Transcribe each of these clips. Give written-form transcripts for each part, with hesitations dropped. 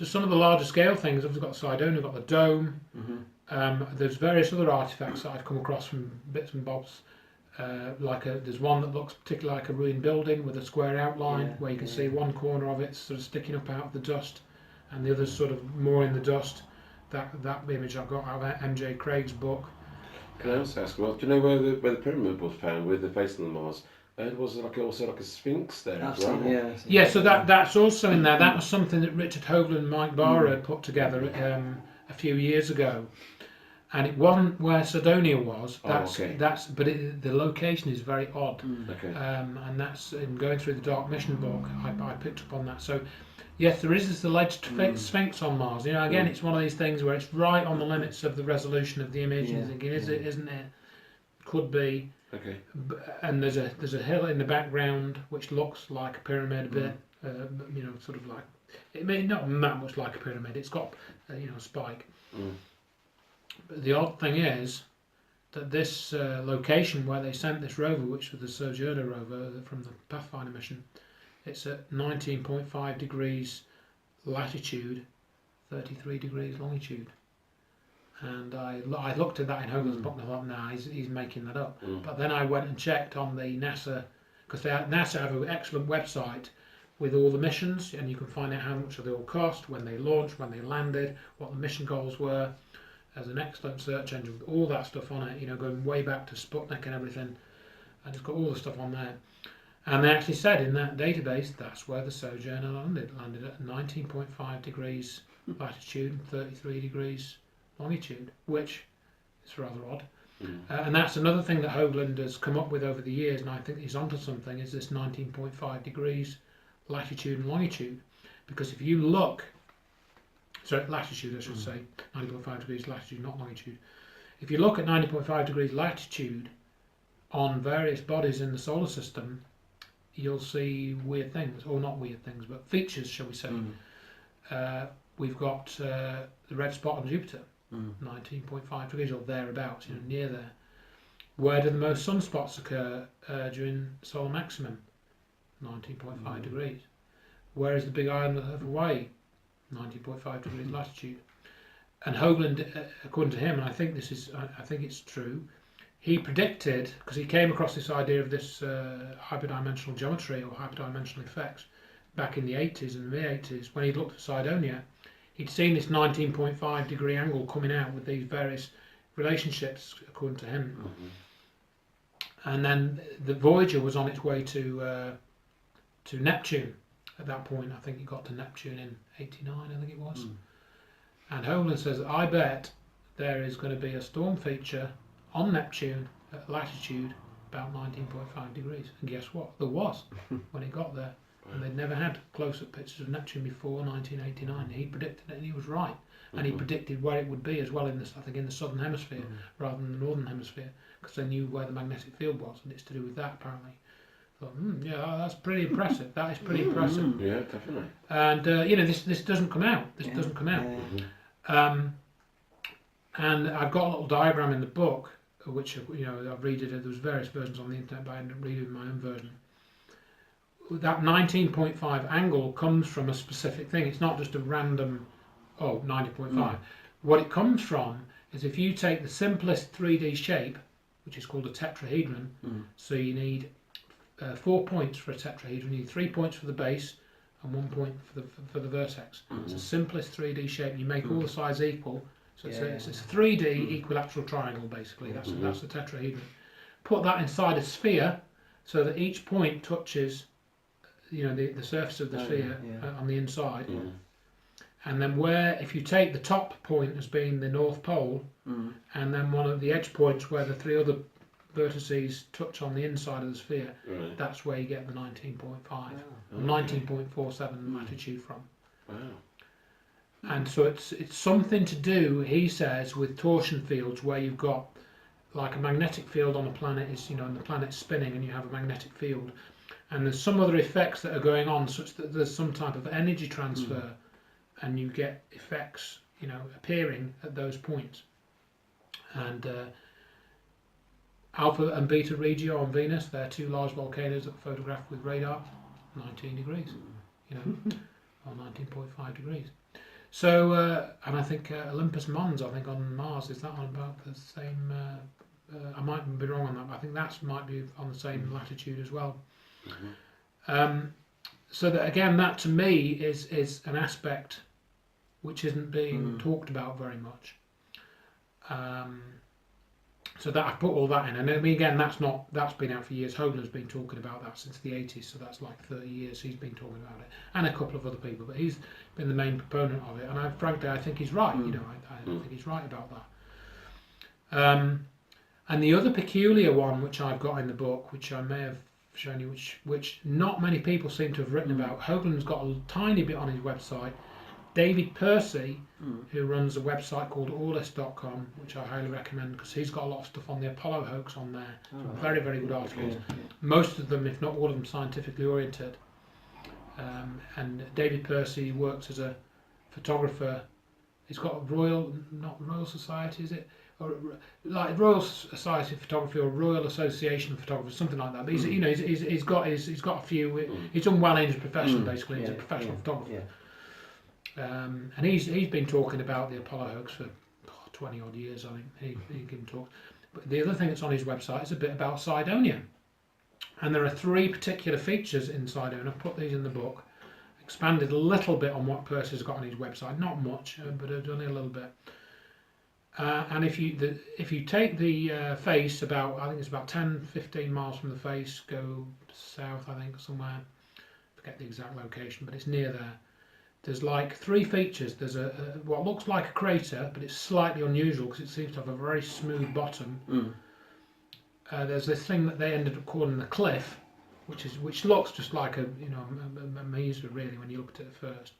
So some of the larger scale things, we've got Cydonia, we've got the dome. There's various other artifacts that I've come across from bits and bobs. There's one that looks particularly like a ruined building with a square outline, where you can see one corner of it sort of sticking up out of the dust, and the other's sort of more in the dust. That image I've got out of MJ Craig's book. Can I also ask, well, do you know where the pyramid was found with the face on the Mars? Was it also like a sphinx there as well? Yeah, so that's also in there. That was something that Richard Hoagland and Mike Barra put together a few years ago, and it wasn't where Cydonia was. But the location is very odd. And that's in going through the Dark Mission book. I picked up on that. So yes, there is this alleged sphinx on Mars. You know, again, it's one of these things where it's right on the limits of the resolution of the image. And you're thinking, is it? Isn't it? Could be. Okay. And there's a hill in the background which looks like a pyramid a bit. You know, sort of like it may not that much like a pyramid. It's got a spike. But the odd thing is that this location where they sent this rover, which was the Sojourner rover from the Pathfinder mission, it's at 19.5 degrees latitude, 33 degrees longitude. And I looked at that in Hoagland's book and I thought, nah, he's making that up. But then I went and checked on the NASA, because NASA have an excellent website with all the missions, and you can find out how much they all cost, when they launched, when they landed, what the mission goals were. There's an excellent search engine with all that stuff on it, you know, going way back to Sputnik and everything. And it's got all the stuff on there. And they actually said in that database that's where the Sojourner landed at 19.5 degrees latitude and 33 degrees longitude, which is rather odd. And that's another thing that Hoagland has come up with over the years, and I think he's onto something, is this 19.5 degrees latitude and longitude. Because if you look, sorry, latitude I should say, 90.5 degrees latitude, not longitude. If you look at 90.5 degrees latitude on various bodies in the solar system, you'll see weird things, or not weird things, but features, shall we say. We've got the red spot on Jupiter, 19.5 degrees or thereabouts, you know, near there. Where do the most sunspots occur during solar maximum? 19.5 degrees. Where is the big island of Hawaii? 19.5 degrees latitude. And Hoagland, according to him, and I think it's true, he predicted, because he came across this idea of this hyperdimensional geometry or hyperdimensional effects back in the 80s and the mid-80s, when he looked at Cydonia, he'd seen this 19.5 degree angle coming out with these various relationships, according to him. And then the Voyager was on its way to Neptune at that point. I think it got to Neptune in '89, I think it was. And Hoagland says, I bet there is going to be a storm feature on Neptune at latitude about 19.5 degrees. And guess what? There was when it got there. And they'd never had close-up pictures of Neptune before 1989. He predicted it, and he was right. And he predicted where it would be as well in this, I think, in the southern hemisphere rather than the northern hemisphere, because they knew where the magnetic field was, and it's to do with that apparently. I thought, yeah, that's pretty impressive. That is pretty impressive. Yeah, definitely. And you know, this doesn't come out. This doesn't come out. And I've got a little diagram in the book, which I've read it. There was various versions on the internet, but I ended up reading my own version. That 19.5 angle comes from a specific thing. It's not just a random 90.5. What it comes from is if you take the simplest 3D shape, which is called a tetrahedron, so you need 4 points for a tetrahedron. You need 3 points for the base and 1 point for the vertex. It's the simplest 3D shape. You make all the sides equal, so it's a 3D equilateral triangle basically. That's the tetrahedron. Put that inside a sphere so that each point touches the surface of the sphere on the inside. And then if you take the top point as being the North Pole, and then one of the edge points where the three other vertices touch on the inside of the sphere, that's where you get the 19.5 or 19.47 latitude from. And so it's something to do, he says, with torsion fields, where you've got like a magnetic field on a planet and the planet's spinning and you have a magnetic field. And there's some other effects that are going on, such that there's some type of energy transfer, and you get effects, appearing at those points. And Alpha and Beta Regio on Venus, they're two large volcanoes that were photographed with radar, 19 degrees, or 19.5 degrees. So, and I think Olympus Mons, I think on Mars, is that on about the same? I might be wrong on that, but I think that might be on the same latitude as well. So that again, that to me is an aspect which isn't being talked about very much. So that I put all that in, and I mean again, that's been out for years. Hoagland's been talking about that since the 80s, so that's like 30 years he's been talking about it, and a couple of other people, but he's been the main proponent of it, and frankly I think he's right. You know, I think he's right about that. And the other peculiar one which I've got in the book, which I may have shown you, which not many people seem to have written about. Hoagland's got a tiny bit on his website. David Percy, who runs a website called allist.com, which I highly recommend because he's got a lot of stuff on the Apollo hoax on there. Some very, very good articles. Most of them, if not all of them, scientifically oriented. And David Percy works as a photographer. He's got a not Royal Society, is it? Or like Royal Society of Photography or Royal Association of Photographers, something like that. But he's, you know, he's got a few. He's done well in his profession, basically. He's a professional photographer. And he's been talking about the Apollo hoax for 20 odd years, I think. He given talks. But the other thing that's on his website is a bit about Cydonia. And there are 3 particular features in Cydonia. I've put these in the book. Expanded a little bit on what Percy's got on his website. Not much, but only a little bit. And if you take the face I think it's about 10-15 miles from the face, go south, I think, somewhere. Forget the exact location, but it's near there. There's like 3 features. There's what looks like a crater, but it's slightly unusual because it seems to have a very smooth bottom. There's this thing that they ended up calling the cliff, which looks just like a maze really when you look at it first.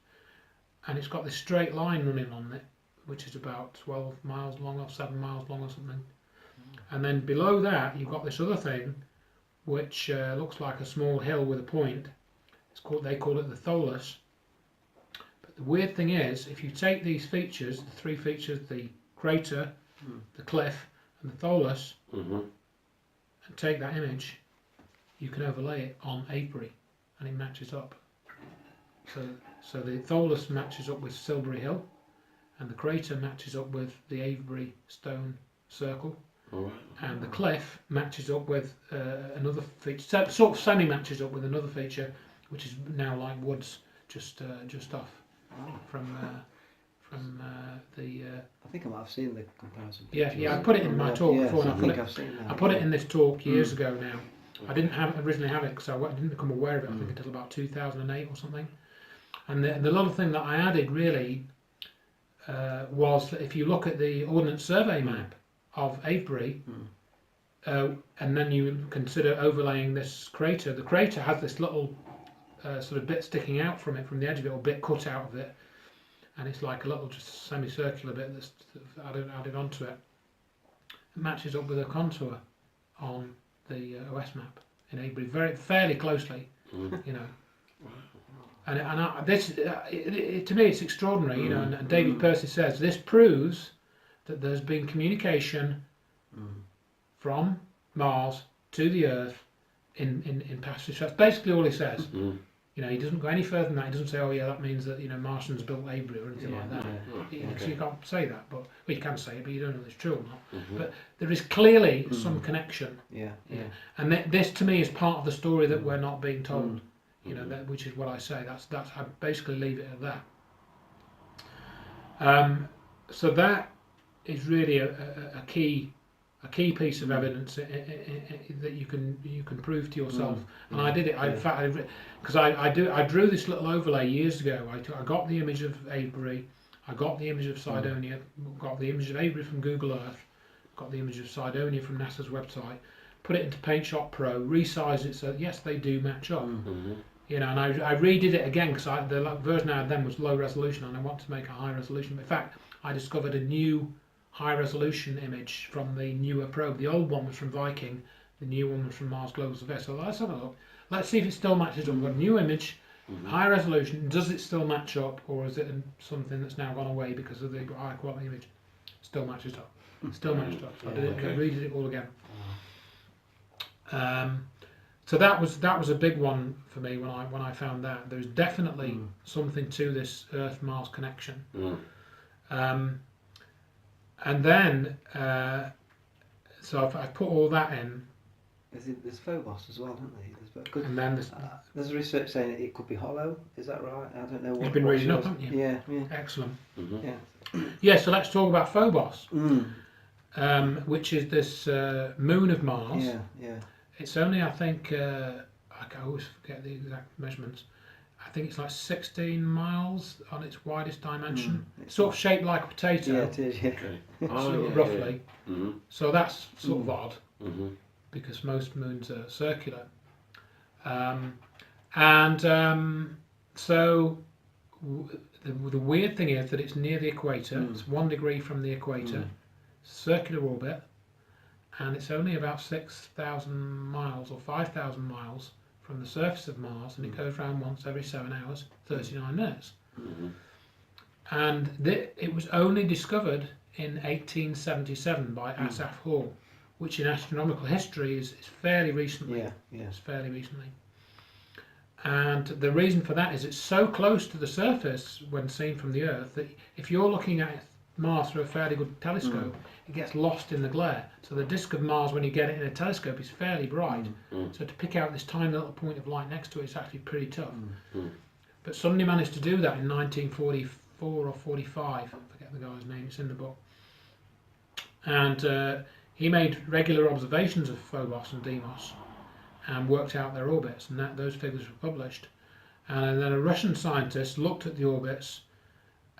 And it's got this straight line running on it, which is about 12 miles long or 7 miles long or something. And then below that you've got this other thing, which looks like a small hill with a point. They call it the Tholus. The weird thing is, if you take these features, the 3 features, the crater, the cliff, and the Tholus, and take that image, you can overlay it on Avebury, and it matches up. So the Tholus matches up with Silbury Hill, and the crater matches up with the Avebury stone circle, and the cliff matches up with another feature, sort of semi-matches up with another feature, which is now like woods just off. From the. I think I might have seen the comparison. Yeah, I put it in my talk before, and I put it in this talk years ago now. I didn't originally have it because I didn't become aware of it. I think until about 2008 or something. And the little thing that I added really was that if you look at the Ordnance Survey map of Avebury, and then you consider overlaying this crater. The crater has this little sort of bit sticking out from it, from the edge of it, or bit cut out of it, and it's like a little just semicircular bit that's added onto it. It matches up with a contour on the OS map in Avebury fairly closely, you know. And to me it's extraordinary, you know. And David Percy says this proves that there's been communication from Mars to the Earth in past history. That's basically all he says. You know, he doesn't go any further than that. He doesn't say, "Oh yeah, that means that Martians built Avebury" or anything like that. So you can't say that, but you can say it, but you don't know if it's true or not. But there is clearly some connection. And this, to me, is part of the story that we're not being told. You know, which is what I say. That's I basically leave it at that. So that is really a key piece of evidence that you can prove to yourself. And I did it. In fact, because I drew this little overlay years ago. I got the image of Avebury, I got the image of Cydonia, got the image of Avebury from Google Earth, got the image of Cydonia from NASA's website, put it into PaintShop Pro, resized it so yes, they do match up. You know, and I redid it again because the version I had then was low resolution, and I want to make a high resolution. In fact, I discovered a new high resolution image from the newer probe. The old one was from Viking, the new one was from Mars Global Survey. So let's have a look. Let's see if it still matches up. We've got a new image, high resolution. Does it still match up, or is it something that's now gone away because of the high quality image? Still matches up. Still matched up. So I redid it all again. So that was a big one for me when I found that. There's definitely something to this Earth-Mars connection. And then, so I put all that in. There's Phobos as well, isn't there? And then there's research saying it could be hollow. Is that right? I don't know what. You've been reading up, haven't you? Yeah. Excellent. Yeah. Yeah. So let's talk about Phobos, which is this moon of Mars. Yeah. It's only, I think, I always forget the exact measurements. I think it's like 16 miles on its widest dimension. It's sort of shaped like a potato. Yeah, it is. Yeah. Okay. Roughly. Yeah. So that's sort of odd, because most moons are circular. So the weird thing is that it's near the equator. It's 1 degree from the equator, circular orbit, and it's only about 6,000 miles or 5,000 miles from the surface of Mars, and it goes around once every 7 hours, 39 minutes. And it was only discovered in 1877 by Asaph Hall, which in astronomical history is fairly recently. Yeah. It's fairly recently. And the reason for that is it's so close to the surface when seen from the Earth that if you're looking at Mars through a fairly good telescope, it gets lost in the glare. So the disk of Mars, when you get it in a telescope, is fairly bright. So to pick out this tiny little point of light next to it is actually pretty tough. But somebody managed to do that in 1944 or 45. I forget the guy's name, it's in the book. And he made regular observations of Phobos and Deimos and worked out their orbits, and those figures were published. And then a Russian scientist looked at the orbits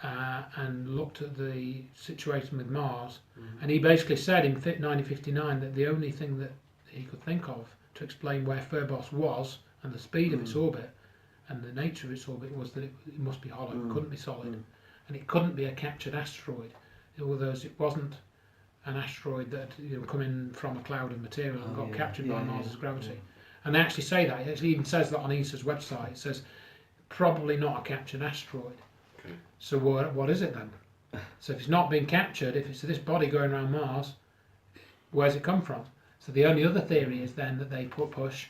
and looked at the situation with Mars, and he basically said in 1959 that the only thing that he could think of to explain where Phobos was and the speed of its orbit and the nature of its orbit was that it must be hollow, it couldn't be solid, and it couldn't be a captured asteroid, although it wasn't an asteroid that had come in from a cloud of material and got captured by Mars's gravity. And they actually say that. It actually even says that on ESA's website. It says probably not a captured asteroid. Okay. So what is it then? So if it's not been captured, if it's this body going around Mars, where's it come from? So the only other theory is then that they push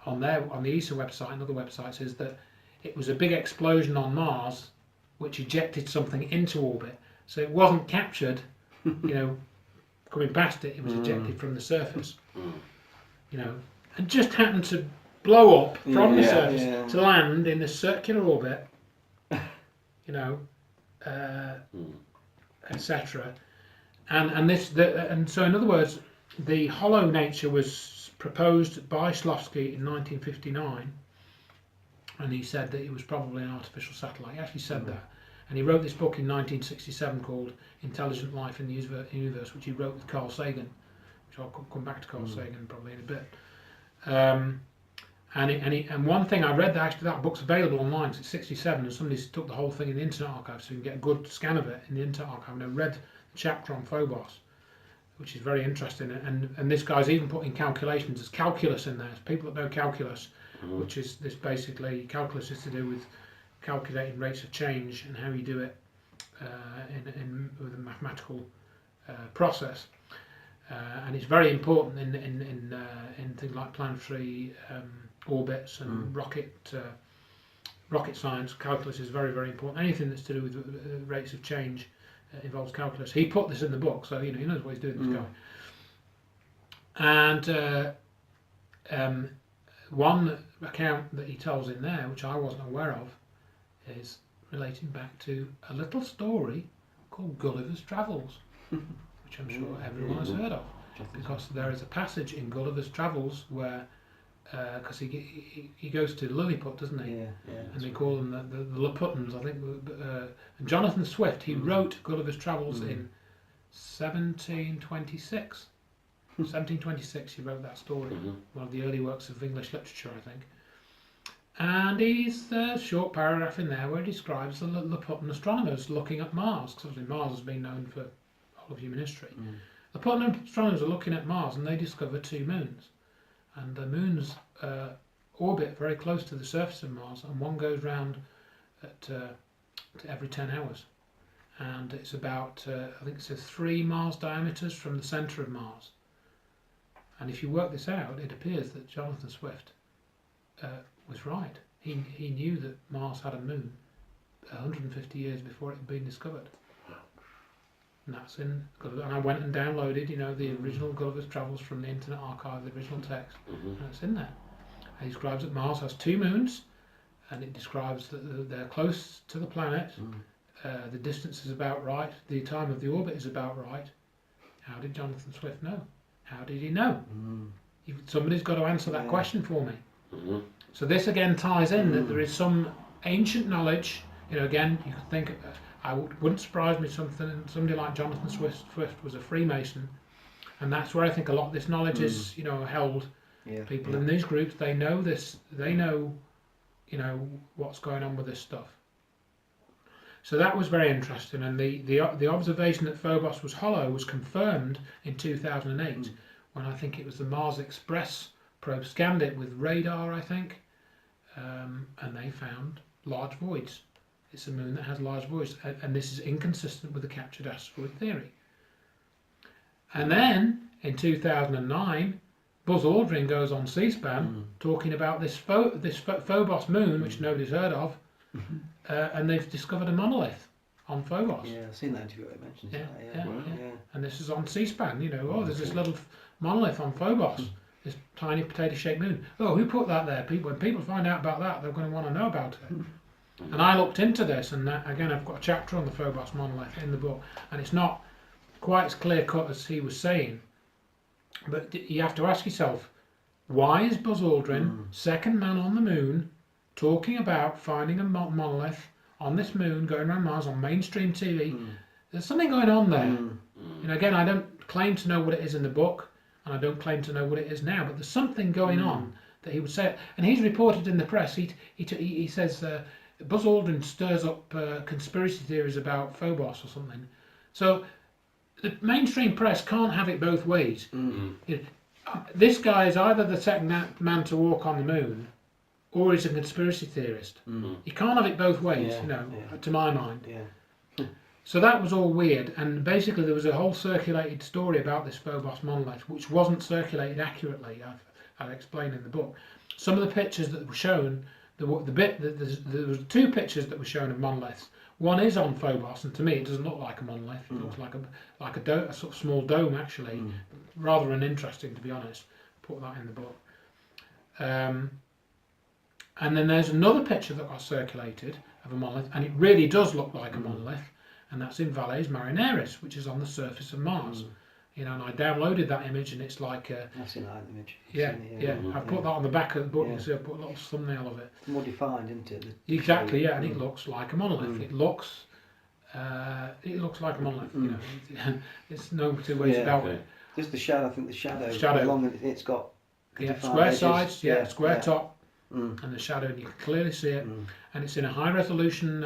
on the ESA website and other websites is that it was a big explosion on Mars which ejected something into orbit. So it wasn't captured, coming past it, it was ejected from the surface. And just happened to blow up from the surface to land in a circular orbit, etc. And so in other words, the hollow nature was proposed by Shklovsky in 1959, and he said that it was probably an artificial satellite. He actually said that, and he wrote this book in 1967 called Intelligent Life in the Universe, which he wrote with Carl Sagan, which I'll come back to Carl Sagan probably in a bit. And one thing I read, that book's available online. It's 67, and somebody took the whole thing in the Internet Archive, so you can get a good scan of it in the Internet Archive. And I read the chapter on Phobos, which is very interesting. And this guy's even putting calculations. There's calculus in there. There's people that know calculus, which is this basically calculus is to do with calculating rates of change and how you do it with a mathematical process. And it's very important in things like planetary orbits and rocket science. Calculus is very, very important. Anything that's to do with rates of change involves calculus. He put this in the book, so he knows what he's doing. This guy. And one account that he tells in there, which I wasn't aware of, is relating back to a little story called Gulliver's Travels, which I'm sure everyone has heard of, because there is a passage in Gulliver's Travels where, because he goes to Lilliput, doesn't he? Yeah. And they call them the Laputtans, I think. And Jonathan Swift, he wrote Gulliver's Travels in 1726. 1726, he wrote that story, one of the early works of English literature, I think. And he's a short paragraph in there where he describes the Laputtan astronomers looking at Mars, because Mars has been known for all of human history. Laputtan astronomers are looking at Mars and they discover two moons. And the moons orbit very close to the surface of Mars, and one goes round at every 10 hours. And it's about, I think it says 3 Mars diameters from the centre of Mars. And if you work this out, it appears that Jonathan Swift was right. He knew that Mars had a moon 150 years before it had been discovered. And that's in Gulliver. And I went and downloaded, the original Gulliver's Travels from the Internet Archive, the original text, and it's in there. It describes that Mars has 2 moons, and it describes that they're close to the planet. The distance is about right. The time of the orbit is about right. How did Jonathan Swift know? How did he know? Somebody's got to answer that question for me. So this again ties in that there is some ancient knowledge. Again, you could think, wouldn't surprise me somebody like Jonathan Swift was a Freemason, and that's where I think a lot of this knowledge is, held. People in these groups, they know this. They know, what's going on with this stuff. So that was very interesting, and the observation that Phobos was hollow was confirmed in 2008 when I think it was the Mars Express probe scanned it with radar, I think, and they found large voids. It's a moon that has large voids, and this is inconsistent with the captured asteroid theory. And then in 2009, Buzz Aldrin goes on C-SPAN talking about this Phobos moon, which nobody's heard of. And they've discovered a monolith on Phobos. Yeah, I've seen that interview where it mentions that. Yeah. And this is on C-SPAN. There's this little monolith on Phobos, this tiny potato-shaped moon. Oh, who put that there? When people find out about that, they're going to want to know about it. And I looked into this, and again, I've got a chapter on the Phobos monolith in the book, and it's not quite as clear-cut as he was saying. But you have to ask yourself, why is Buzz Aldrin, second man on the moon, talking about finding a monolith on this moon going around Mars on mainstream TV? There's something going on there. Again, I don't claim to know what it is in the book, and I don't claim to know what it is now, but there's something going on that he would say. And he's reported in the press, he says Buzz Aldrin stirs up conspiracy theories about Phobos or something. So the mainstream press can't have it both ways. This guy is either the second man to walk on the moon, or he's a conspiracy theorist. You can't have it both ways, to my mind. So that was all weird, and basically there was a whole circulated story about this Phobos monolith, which wasn't circulated accurately. I've explained in the book. Some of the pictures that were shown, there were 2 pictures that were shown of monoliths. One is on Phobos, and to me it doesn't look like a monolith. It looks like a sort of small dome, actually. Rather uninteresting, to be honest. Put that in the book. And then there's another picture that got circulated of a monolith, and it really does look like a monolith, and that's in Valles Marineris, which is on the surface of Mars. And I downloaded that image, and it's like I've seen that image. I put that on the back of the book. So I put a little thumbnail of it. It's more defined, isn't it? Exactly, and it looks like a monolith. It looks like a monolith. It's no 2 ways about it. Just the shadow. I think the shadow. Along it's got square edges. Sides, square top, and the shadow, and you can clearly see it. And it's in a high resolution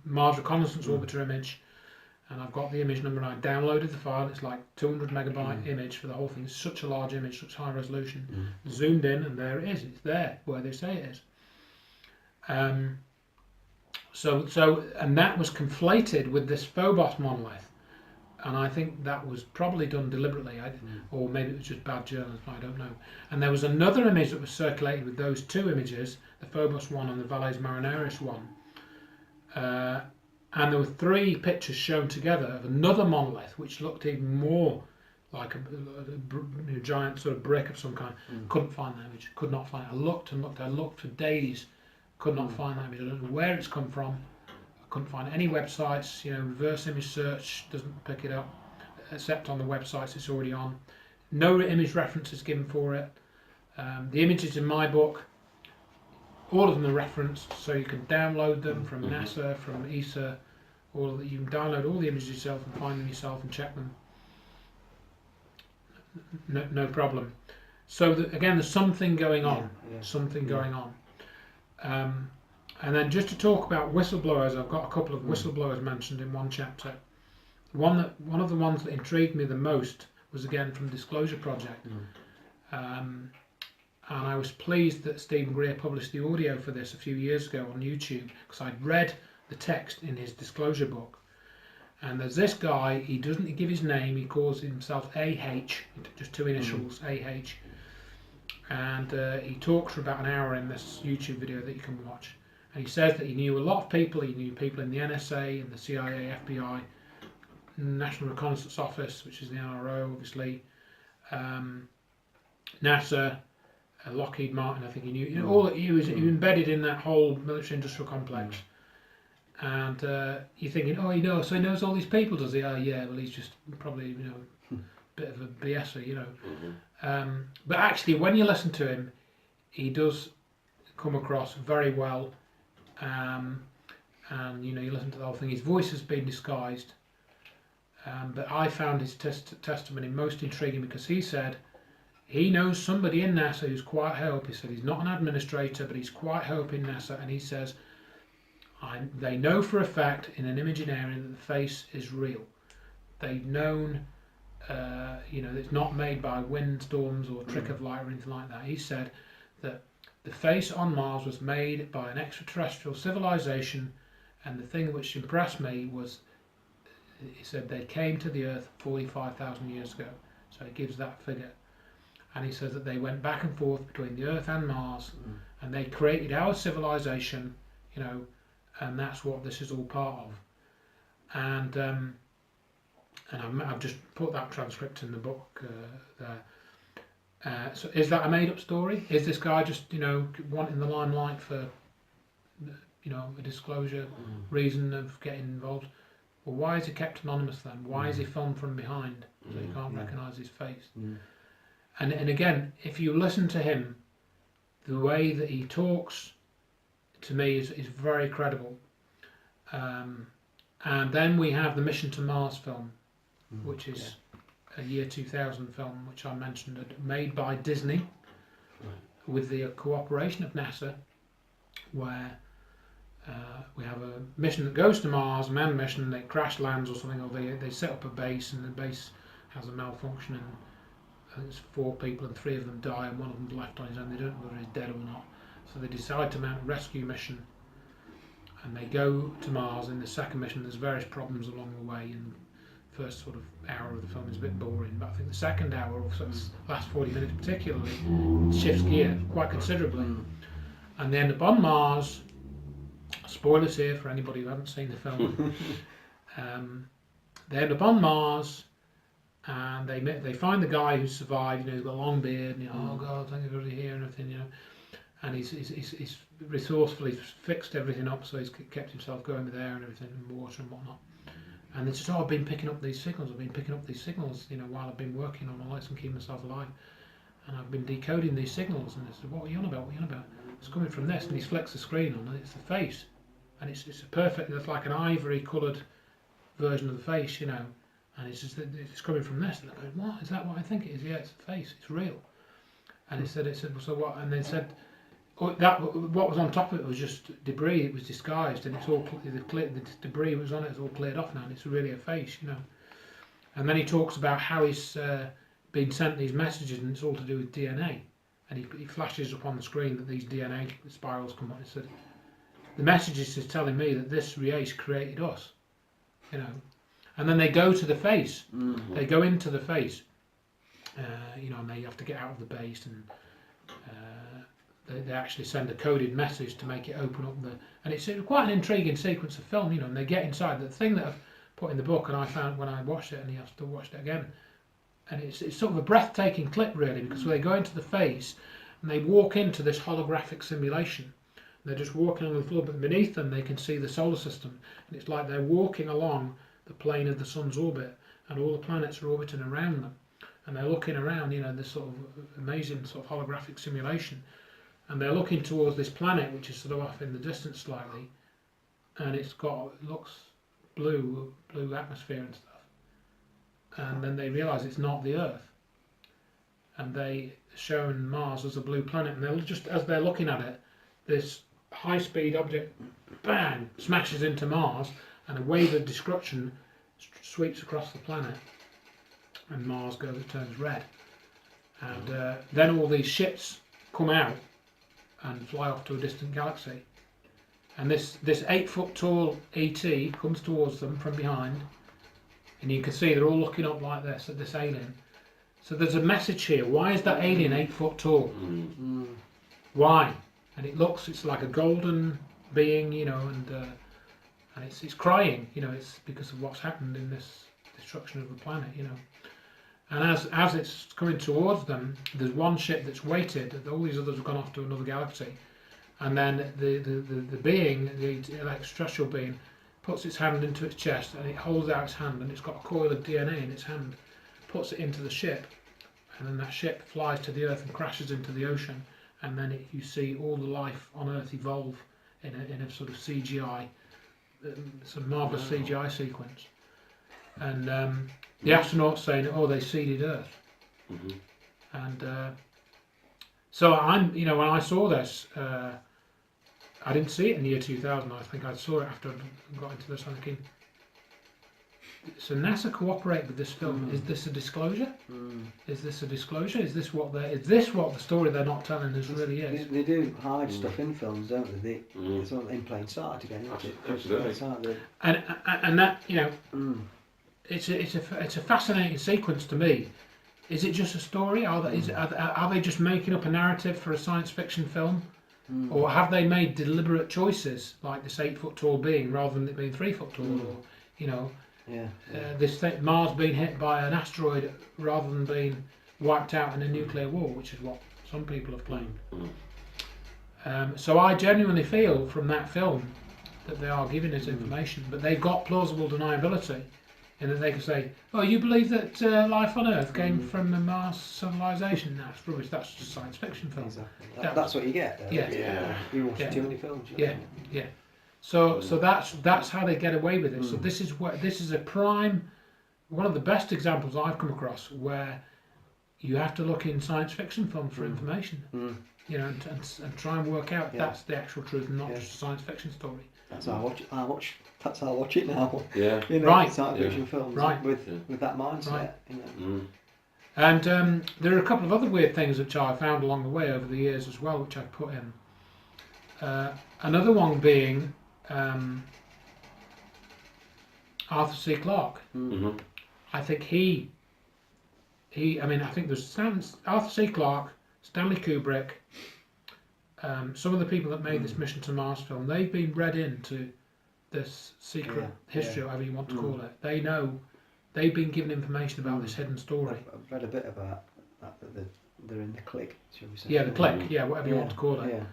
Mars Reconnaissance Orbiter image. And I've got the image number, and I downloaded the file. It's like 200 megabyte image for the whole thing. It's such a large image, such high resolution. Zoomed in, and there it is. It's there where they say it is. And that was conflated with this Phobos monolith, and I think that was probably done deliberately, or maybe it was just bad journalism. I don't know. And there was another image that was circulated with those 2 images, the Phobos one and the Valles Marineris one. And there were 3 pictures shown together of another monolith, which looked even more like a giant sort of brick of some kind. Couldn't find that image. Could not find it. I looked and looked. I looked for days. Could not find that image. I don't know where it's come from. I couldn't find any websites. Reverse image search doesn't pick it up, except on the websites it's already on. No image references given for it. The images in my book, all of them are referenced, so you can download them from NASA, from ESA. You can download all the images yourself and find them yourself and check them. No problem. So again, there's something going on. Something going on. And then just to talk about whistleblowers, I've got a couple of whistleblowers mentioned in one chapter. One of the ones that intrigued me the most was again from Disclosure Project. And I was pleased that Stephen Greer published the audio for this a few years ago on YouTube, because I'd read the text in his Disclosure book. And there's this guy, he doesn't give his name, he calls himself AH, just two initials, AH. And he talks for about an hour in this YouTube video that you can watch. And he says that he knew a lot of people, he knew people in the NSA, in the CIA, FBI, National Reconnaissance Office, which is the NRO obviously, NASA, Lockheed Martin, I think he knew. You know, all he was embedded in that whole military-industrial complex. And you're thinking, oh, so he knows all these people, does he? Oh, yeah, well, he's just probably, a bit of a BSer, But actually, when you listen to him, he does come across very well. And, you listen to the whole thing. His voice has been disguised. But I found his testimony most intriguing because he said he knows somebody in NASA who's quite high up. He said he's not an administrator, but he's quite high up in NASA, and he says they know for a fact in an imaging area that the face is real. They've known, it's not made by windstorms or trick of light or anything like that. He said that the face on Mars was made by an extraterrestrial civilization, and the thing which impressed me was, he said they came to the Earth 45,000 years ago. So he gives that figure. And he says that they went back and forth between the Earth and Mars, and they created our civilization, and that's what this is all part of. And I've just put that transcript in the book there. So is that a made-up story? Is this guy just, wanting the limelight for, a disclosure reason of getting involved? Well, why is he kept anonymous then? Why is he filmed from behind so you can't recognise his face? And again, if you listen to him, the way that he talks, to me, is very credible. And then we have the Mission to Mars film, which is a year 2000 film, which I mentioned, made by Disney, with the cooperation of NASA, where we have a mission that goes to Mars, a manned mission, they crash lands or something, or they set up a base, and the base has a malfunction, and I think it's 4 people and 3 of them die, and one of them's left on his own. They don't know whether he's dead or not. So they decide to mount a rescue mission, and they go to Mars. In the second mission, there's various problems along the way, and the first sort of hour of the film is a bit boring, but I think the second hour, or sort of last 40 minutes particularly, shifts gear quite considerably. And they end up on Mars. Spoilers here for anybody who hasn't seen the film. They end up on Mars, and they find the guy who survived. He's got a long beard, and oh God, thank you for here and everything, And he's resourcefully fixed everything up, so he's kept himself going with air and everything, and water and whatnot. And they said, I've been picking up these signals. While I've been working on all this and keeping myself alive, and I've been decoding these signals. And they said, what are you on about? It's coming from this, and he flicks the screen on, and it's the face. And it's it's like an ivory coloured version of the face, and it's coming from this. And they're going, what? Is that what I think it is? Yeah, it's the face. It's real. And they said, so what? And they said, what was on top of it was just debris. It was disguised, and it's all the debris was on it. It's all cleared off now, and it's really a face, And then he talks about how he's been sent these messages, and it's all to do with DNA. And he flashes up on the screen that these DNA spirals come on. He said, the messages is telling me that this race created us, And then they go to the face. They go into the face, and they have to get out of the base, and they actually send a coded message to make it open up and it's quite an intriguing sequence of film, and they get inside. The thing that I've put in the book, and I found when I watched it, and I've still watched it again, and it's sort of a breathtaking clip really, because they go into the face and they walk into this holographic simulation. They're just walking on the floor, but beneath them they can see the solar system, and it's like they're walking along the plane of the sun's orbit, and all the planets are orbiting around them, and they're looking around, this sort of amazing sort of holographic simulation, and they're looking towards this planet which is sort of off in the distance slightly, and it looks blue atmosphere and stuff, and then they realise it's not the Earth, and they shown Mars as a blue planet, and they're just as they're looking at it, this high-speed object, bang, smashes into Mars, and a wave of destruction sweeps across the planet, and Mars turns red. And then all these ships come out and fly off to a distant galaxy. And this 8-foot tall ET comes towards them from behind, and you can see they're all looking up like this at this alien. So there's a message here. Why is that alien 8 foot tall? Why? And it's like a golden being, you know, and it's crying, you know, it's because of what's happened in this destruction of the planet, you know. And as it's coming towards them, there's one ship that's waited. All these others have gone off to another galaxy, and then the being, the extraterrestrial being, puts its hand into its chest and it holds out its hand, and it's got a coil of DNA in its hand, puts it into the ship, and then that ship flies to the Earth and crashes into the ocean, and then you see all the life on Earth evolve in a sort of CGI, some marvellous CGI sequence. And the astronauts saying, "Oh, they seeded Earth," and so I'm, you know, when I saw this, I didn't see it in the year 2000. I think I saw it after I got into this. I'm thinking, so NASA cooperate with this film. Is this a disclosure? Is this a disclosure? Is this what the story they're not telling us really is? They do hide stuff in films, don't they? It's all in plain sight again, isn't it? Absolutely. And that, you know, it's a fascinating sequence to me. Is it just a story? Are they just making up a narrative for a science fiction film? Or have they made deliberate choices, like this 8 foot tall being, rather than it being 3 foot tall, or, you know, this thing, Mars being hit by an asteroid rather than being wiped out in a nuclear war, which is what some people have claimed. So I genuinely feel from that film that they are giving us information, but they've got plausible deniability, in that they can say, "Oh, you believe that life on Earth came from a Mars civilization?" That's rubbish. That's just a science fiction film. Exactly. That's what you get. Though. Yeah. You watch too many films. Yeah. So that's how they get away with it. So this is a prime, one of the best examples I've come across where you have to look in science fiction films for information, you know, and try and work out if that's the actual truth and not just a science fiction story. That's how I watch. That's how I watch it now. Yeah. You know, Right. science fiction films. Right. With that mindset. Right. You know. And there are a couple of other weird things which I found along the way over the years as well, which I've put in. Another one being Arthur C. Clarke. I think I think there's Arthur C. Clarke, Stanley Kubrick, some of the people that made this Mission to Mars film, they've been read into this secret history, or whatever you want to call it. They know, they've been given information about this hidden story. I've read a bit about that they're in the clique, shall we say. Yeah, the clique, whatever you want to call it.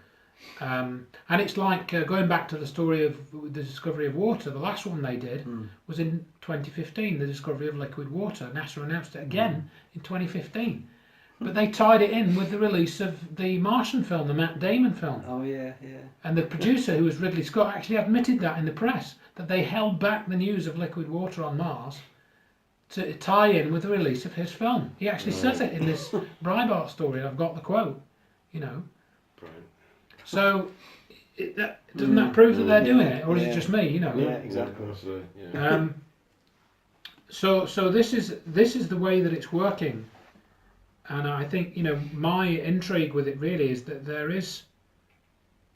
And it's like going back to the story of the discovery of water. The last one they did was in 2015, the discovery of liquid water. NASA announced it again in 2015. But they tied it in with the release of the Martian film, the Matt Damon film. Oh, yeah. And the producer, who was Ridley Scott, actually admitted that in the press, that they held back the news of liquid water on Mars to tie in with the release of his film. He actually says it in this Breitbart story. I've got the quote, you know. So, doesn't that prove that they're doing it, or is it just me? You know. Yeah, exactly. So this is the way that it's working, and I think, you know, my intrigue with it really is that there is,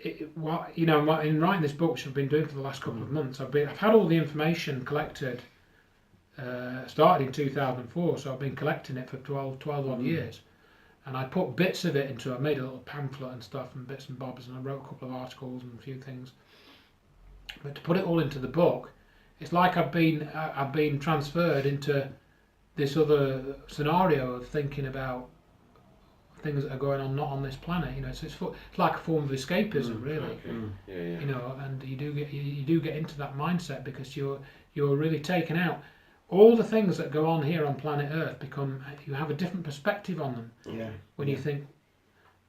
you know, in writing this book, which I've been doing for the last couple of months, I've had all the information collected. Started in 2004, so I've been collecting it for 12 odd years. And I put bits of it I made a little pamphlet and stuff and bits and bobs, and I wrote a couple of articles and a few things. But to put it all into the book, it's like I've been transferred into this other scenario of thinking about things that are going on not on this planet. You know, so it's like a form of escapism, really. You know, and you do get into that mindset because you're really taken out. All the things that go on here on planet Earth you have a different perspective on them. When you think,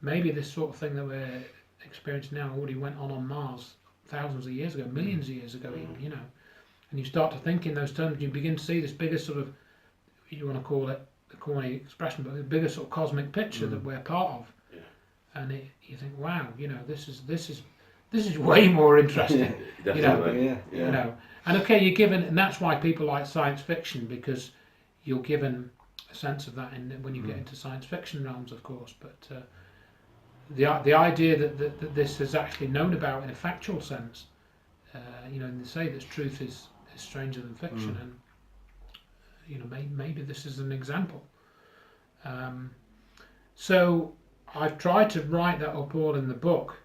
maybe this sort of thing that we're experiencing now already went on Mars thousands of years ago, millions of years ago even, you know. And you start to think in those terms, you begin to see this bigger sort of, you want to call it a corny expression, but a bigger sort of cosmic picture that we're part of. And you think, wow, you know, this is way more interesting. Definitely. You know. And okay, you're given, and that's why people like science fiction, because you're given a sense of that when you get into science fiction realms, of course. But the idea that this is actually known about in a factual sense, you know, and they say that truth is stranger than fiction, maybe this is an example. So I've tried to write that up all in the book,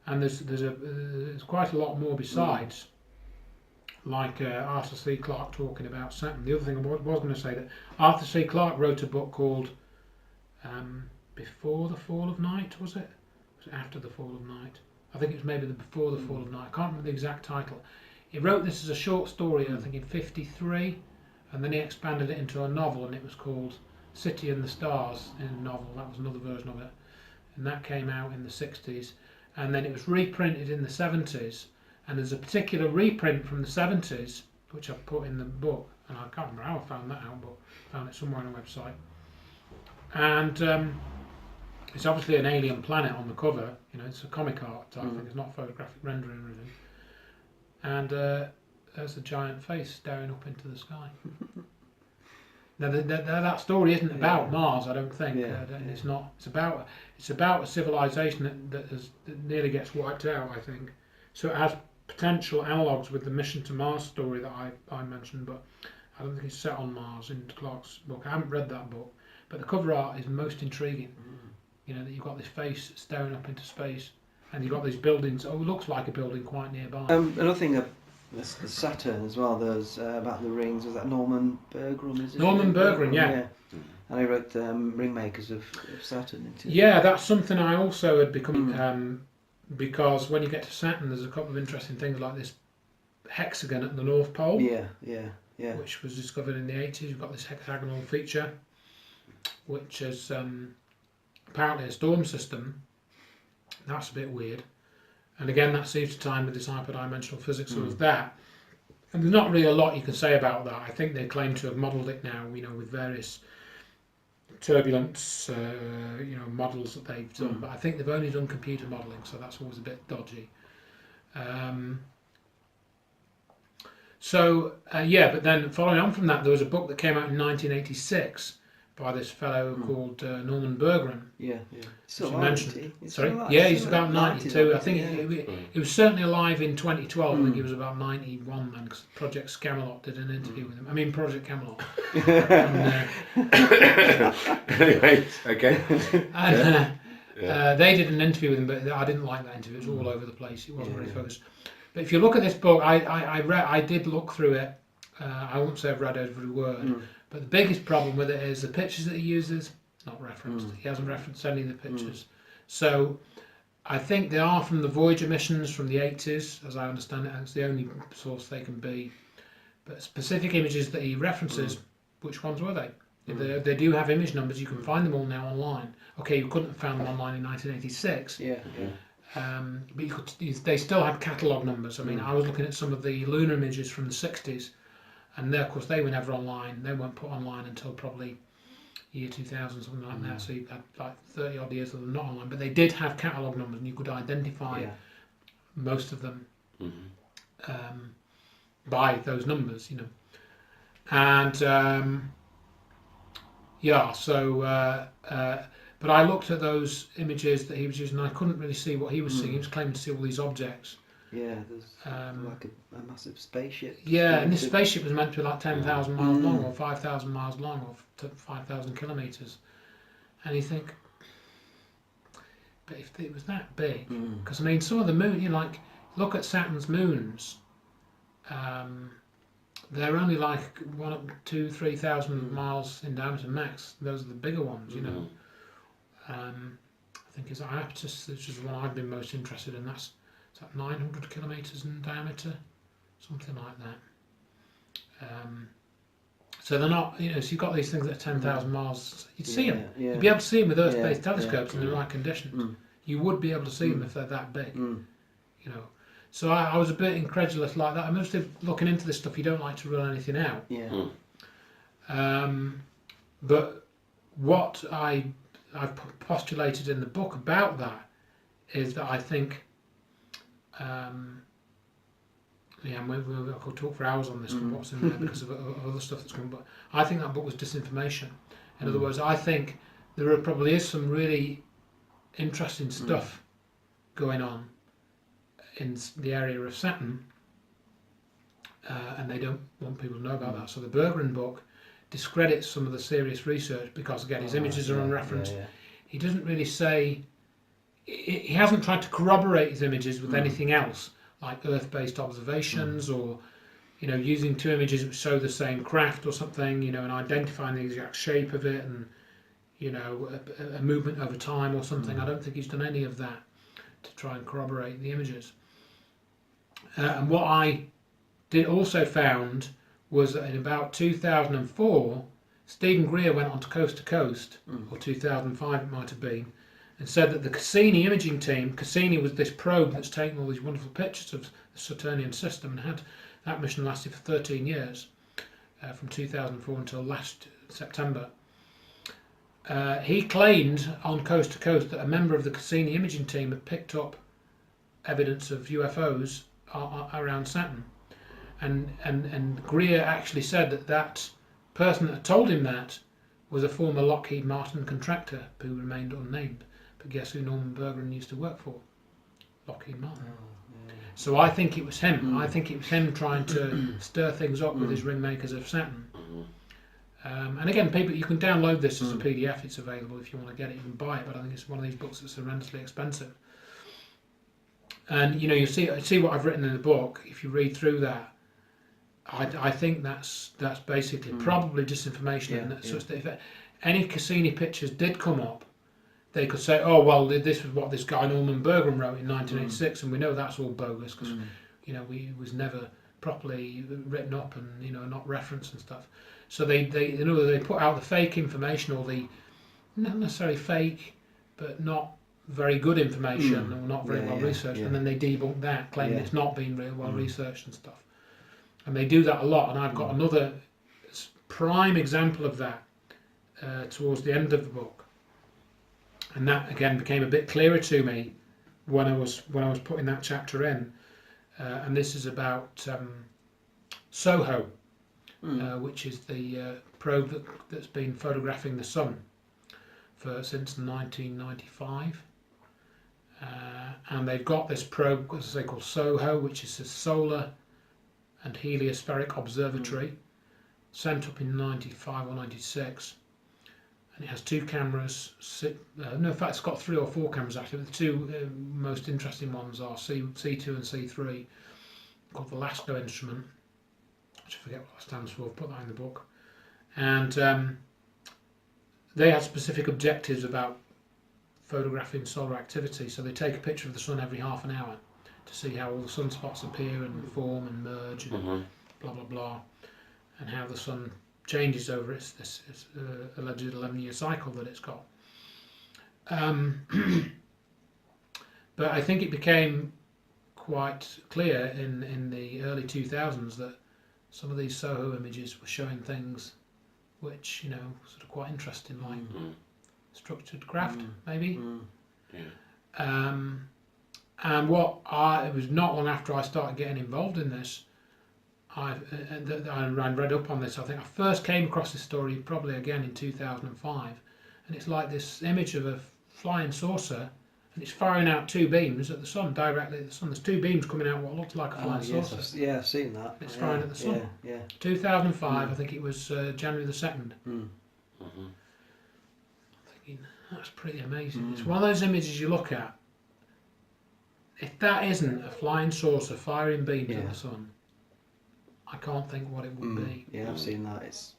and there's quite a lot more besides. Like Arthur C Clarke talking about Saturn. The other thing I was going to say, that Arthur C Clarke wrote a book called Before the Fall of Night, was it? Was it After the Fall of Night? I think it was maybe Before the Fall of Night. I can't remember the exact title. He wrote this as a short story, I think in '53, and then he expanded it into a novel, and it was called City and the Stars in a novel. That was another version of it, and that came out in the *60s, and then it was reprinted in the '70s. And there's a particular reprint from the '70s which I've put in the book, and I can't remember how I found that out, but I found it somewhere on a website. And it's obviously an alien planet on the cover. It's a comic art type thing. It's not photographic rendering or anything. And there's a giant face staring up into the sky. Now that story isn't about Mars, I don't think. It's not. It's about a civilization that nearly gets wiped out, I think. So it has potential analogues with the Mission to Mars story that I mentioned, but I don't think it's set on Mars in Clarke's book. I haven't read that book, but the cover art is most intriguing. That you've got this face staring up into space, and you've got these buildings. Oh, it looks like a building quite nearby. Another thing, the Saturn as well. There's about the rings. Was that Norman Berggren? Is it? Norman Berggren, yeah. And he wrote Ringmakers of Saturn. Yeah, that's something I also had become. Because when you get to Saturn, there's a couple of interesting things like this hexagon at the North Pole. Yeah. Which was discovered in the 80s. You've got this hexagonal feature, which is apparently a storm system. That's a bit weird. And again, that seems to time with this hyperdimensional physics of that. And there's not really a lot you can say about that. I think they claim to have modelled it now, with various turbulence, models that they've done, but I think they've only done computer modelling, so that's always a bit dodgy. But then following on from that, there was a book that came out in 1986 by this fellow called Norman Berggren. Still you alive, mentioned. Sorry? He's about 92. I think he was certainly alive in 2012. I think he was about 91 then, because Project Camelot did an interview with him. I mean, Project Camelot. Anyway, okay. And they did an interview with him, but I didn't like that interview. It was all over the place. It wasn't very focused. But if you look at this book, I did look through it. I won't say I've read every word. But the biggest problem with it is the pictures that he uses, not referenced. He hasn't referenced any of the pictures. So I think they are from the Voyager missions from the 80s, as I understand it, and it's the only source they can be. But specific images that he references, which ones were they? They do have image numbers. You can find them all now online. Okay, you couldn't have found them online in 1986. But they still have catalogue numbers. I mean, I was looking at some of the lunar images from the 60s, and of course they were never online. They weren't put online until probably year 2000, something like that. So you've had like 30 odd years of them not online, but they did have catalogue numbers, and you could identify most of them by those numbers, And but I looked at those images that he was using, and I couldn't really see what he was seeing. He was claiming to see all these objects. There's like a massive spaceship. And this spaceship was meant to be like 10,000 miles long, or 5,000 miles long, or 5,000 kilometres. And you think, but if it was that big, because I mean, some of the moon, look at Saturn's moons. They're only like 2,000-3,000 miles in diameter max. Those are the bigger ones, I think it's Aptus, which is the one I've been most interested in. That's 900 kilometres in diameter, something like that. So they're not, so you've got these things that are 10,000 miles. You'd see them. You'd be able to see them with Earth-based telescopes in the right conditions. You would be able to see them if they're that big. So I was a bit incredulous like that. I'm just looking into this stuff. You don't like to rule anything out. But what I've postulated in the book about that is that I think, I could talk for hours on this and what's in there because of other stuff that's coming, but I think that book was disinformation. In other words, I think there probably is some really interesting stuff going on in the area of Saturn, and they don't want people to know about that. So the Berggren book discredits some of the serious research because, again, his images are unreferenced. He doesn't really say... He hasn't tried to corroborate his images with anything else, like Earth-based observations or, you know, using two images which show the same craft or something, you know, and identifying the exact shape of it and, you know, a movement over time or something. I don't think he's done any of that to try and corroborate the images. And what I also found was that in about 2004, Stephen Greer went on to Coast, or 2005 it might have been, and said that the Cassini imaging team, Cassini was this probe that's taken all these wonderful pictures of the Saturnian system, and had that mission lasted for 13 years, from 2004 until last September. He claimed on Coast that a member of the Cassini imaging team had picked up evidence of UFOs around Saturn. And Greer actually said that person that told him that was a former Lockheed Martin contractor who remained unnamed. But guess who Norman Berggren used to work for? Lockheed Martin. So I think it was him. I think it was him trying to stir things up with his ringmakers of Saturn. And again, people, you can download this as a PDF. It's available if you want to get it. You can buy it, but I think it's one of these books that's horrendously expensive. And you know, you see what I've written in the book. If you read through that, I think that's basically probably disinformation. And that's just, if any Cassini pictures did come up, they could say, oh well, this was what this guy Norman Berggren wrote in 1986, and we know that's all bogus because you know it was never properly written up and you know not referenced and stuff. So they put out the fake information, or the not necessarily fake, but not very good information or not very well researched, and then they debunk that, claiming it's not been really well researched and stuff. And they do that a lot, and I've got another prime example of that towards the end of the book, and that again became a bit clearer to me when I was putting that chapter in, and this is about SOHO, which is the probe that's been photographing the sun since 1995. And they've got this probe, as they call SOHO, which is a solar and heliospheric observatory, sent up in 95 or 96, and it has two cameras. No, in fact, it's got 3 or 4 cameras actually. But the two most interesting ones are C2 and C3, called the LASCO instrument, which I forget what that stands for. I've put that in the book, and they have specific objectives about photographing solar activity. So they take a picture of the sun every half an hour to see how all the sunspots appear and form and merge and blah blah blah, and how the sun changes over its alleged 11-year cycle that it's got. But I think it became quite clear in the early 2000s that some of these SOHO images were showing things which, you know, sort of quite interesting, like structured craft, maybe. And it was not long after I started getting involved in this, I read up on this. I think I first came across this story probably again in 2005, and it's like this image of a flying saucer, and it's firing out 2 beams at the sun, directly at the sun. There's 2 beams coming out what looks like a flying saucer. I've seen that. It's firing at the sun. 2005, I think it was January the 2nd. Thinking, that's pretty amazing. It's one of those images you look at. If that isn't a flying saucer firing beams at the sun, I can't think what it would be. Yeah, I've seen that. It's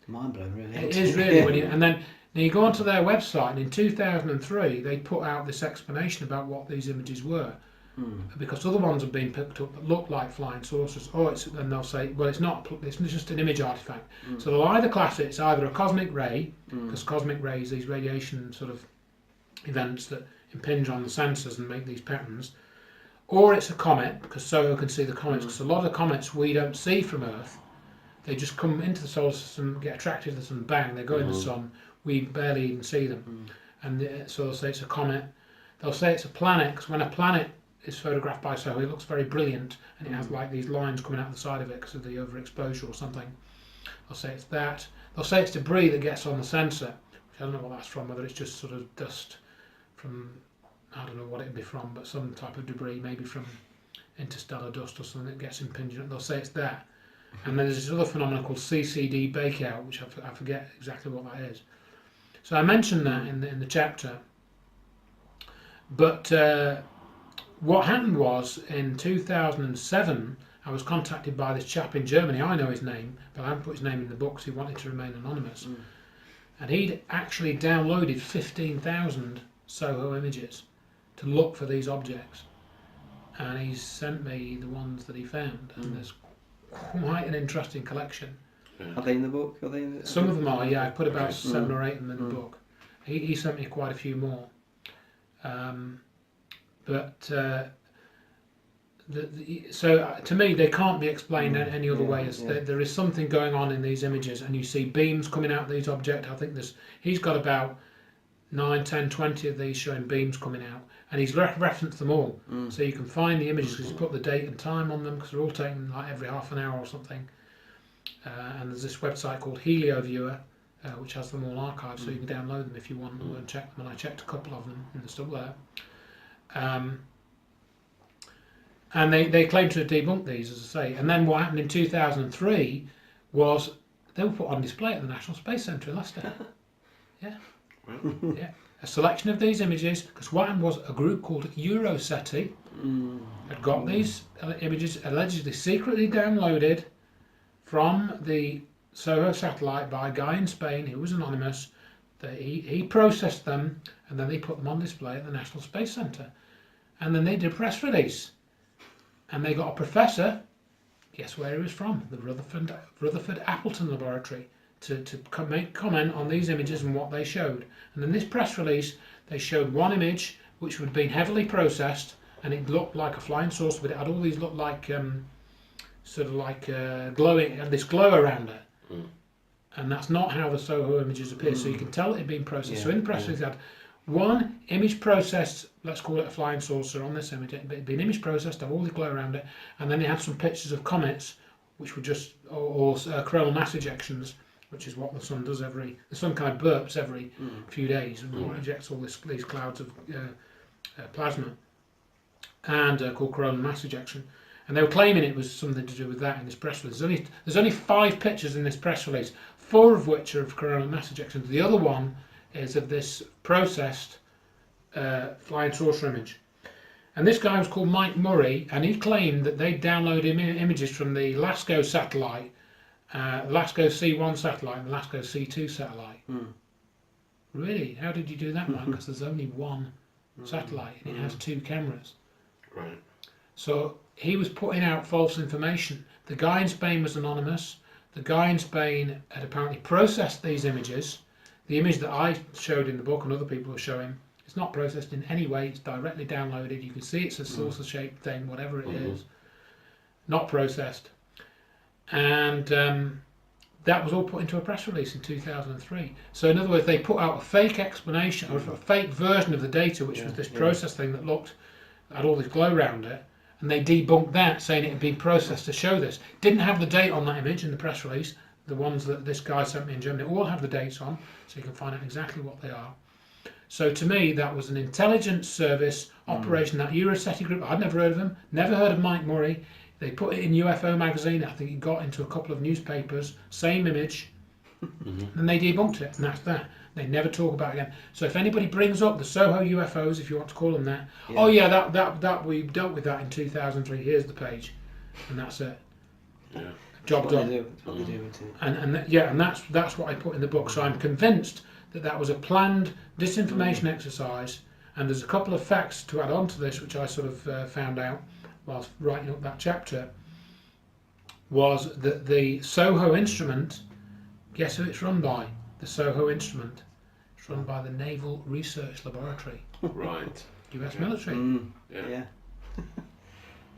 mind-blowing, really. It is really. And then you go onto their website, and in 2003 they put out this explanation about what these images were, because other ones have been picked up that look like flying saucers. And they'll say, well, it's not. It's just an image artifact. So they'll either class it's either a cosmic ray, because cosmic rays, these radiation sort of events that impinge on the sensors and make these patterns, or it's a comet, because SOHO can see the comets, because a lot of the comets we don't see from Earth. They just come into the solar system, get attracted to the sun, bang, they go in the sun, we barely even see them. And so they'll say it's a comet. They'll say it's a planet, because when a planet is photographed by SOHO, it looks very brilliant, and it has like these lines coming out the side of it because of the overexposure or something. They'll say it's that. They'll say it's debris that gets on the sensor, which I don't know what that's from, whether it's just sort of dust from, I don't know what it'd be from, but some type of debris, maybe from interstellar dust or something that gets impinged. They'll say it's that. And then there's this other phenomenon called CCD bakeout, which I forget exactly what that is. So I mentioned that in the chapter. But what happened was, in 2007, I was contacted by this chap in Germany. I know his name, but I haven't put his name in the book, so he wanted to remain anonymous. And he'd actually downloaded 15,000 Soho images to look for these objects. And he's sent me the ones that he found. And there's quite an interesting collection. Are they in the book? Are they Some of them are, yeah. I put about 7 or 8 of them in the book. He sent me quite a few more. So to me, they can't be explained any other way. There is something going on in these images, and you see beams coming out of these objects. I think he's got about 9, 10, 20 of these showing beams coming out, and he's referenced them all. So you can find the images because he's put the date and time on them, because they're all taken like every half an hour or something. And there's this website called HelioViewer, which has them all archived, so you can download them if you want and check them. And I checked a couple of them, and they're still there. And they claim to have debunked these, as I say. And then what happened in 2003 was they were put on display at the National Space Centre in Leicester. Yeah. Yeah. A selection of these images, because what happened was a group called Euroseti had got these images allegedly secretly downloaded from the Soho satellite by a guy in Spain who was anonymous. He processed them, and then they put them on display at the National Space Centre. And then they did a press release. And they got a professor, guess where he was from? The Rutherford Appleton Laboratory, to make comment on these images and what they showed. And in this press release, they showed one image which had been heavily processed, and it looked like a flying saucer, but it had all these looked like glowing, and this glow around it. And that's not how the Soho images appear. So you can tell it had been processed. So in the press release, they had one image processed, let's call it a flying saucer on this image. It had been image processed, have all the glow around it, and then they had some pictures of comets, which were just or coronal mass ejections, which is what the sun does the sun kind of burps every few days and ejects all these clouds of plasma, and called coronal mass ejection. And they were claiming it was something to do with that in this press release. There's only 5 pictures in this press release, 4 of which are of coronal mass ejections. The other one is of this processed flying saucer image. And this guy was called Mike Murray, and he claimed that they downloaded images from the LASCO satellite, LASCO C1 satellite and the LASCO C2 satellite. Really? How did you do that, Mike? Because there's only one satellite and it has 2 cameras. Right. So he was putting out false information. The guy in Spain was anonymous. The guy in Spain had apparently processed these images. The image that I showed in the book and other people are showing, it's not processed in any way. It's directly downloaded. You can see it's a saucer-shaped thing, whatever it is. Not processed. And that was all put into a press release in 2003. So in other words, they put out a fake explanation or a fake version of the data, which was this process thing that had all this glow around it. And they debunked that, saying it had been processed to show this. Didn't have the date on that image in the press release. The ones that this guy sent me in Germany all have the dates on, so you can find out exactly what they are. So to me, that was an intelligence service operation, that Euroseti group. I'd never heard of them, never heard of Mike Murray. They put it in UFO magazine. I think it got into a couple of newspapers, same image, and they debunked it, and that's that. They never talk about it again. So if anybody brings up the Soho UFOs, if you want to call them that, that we dealt with that in 2003. Here's the page, and that's it. Yeah. Job done. That's what they do. And that's what I put in the book. So I'm convinced that was a planned disinformation exercise. And there's a couple of facts to add on to this, which I sort of found out whilst writing up that chapter. Was that the Soho instrument? Guess who it's run by? The Soho instrument. It's run by the Naval Research Laboratory. Right. U.S. military. Yeah.